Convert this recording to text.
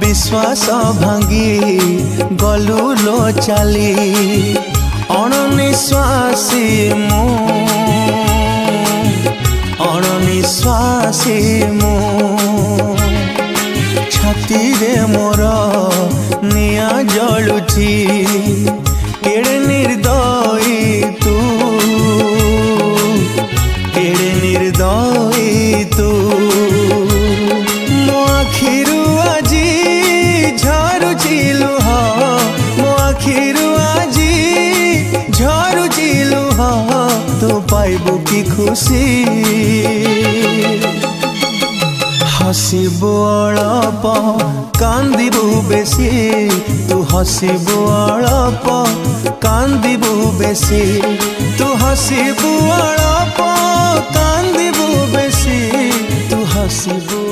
विश्वास भांगी गलु लो चाली अणनिश्वासी मु अणनिश्वासी मु छाती रे मोर निया जलुची केड़े निर्दयी तू केड़े निर्दयी तू मो आखिरु आजी झरुची लुह मो आखिरु आजी झरुची लुह तू पाइबु की खुशी हसिबु अळप कांदिबु बेसी तू हसिबु अळप कांदिबु बेसी तू हसिबु अळप कांदिबु बेसी तू हसिबु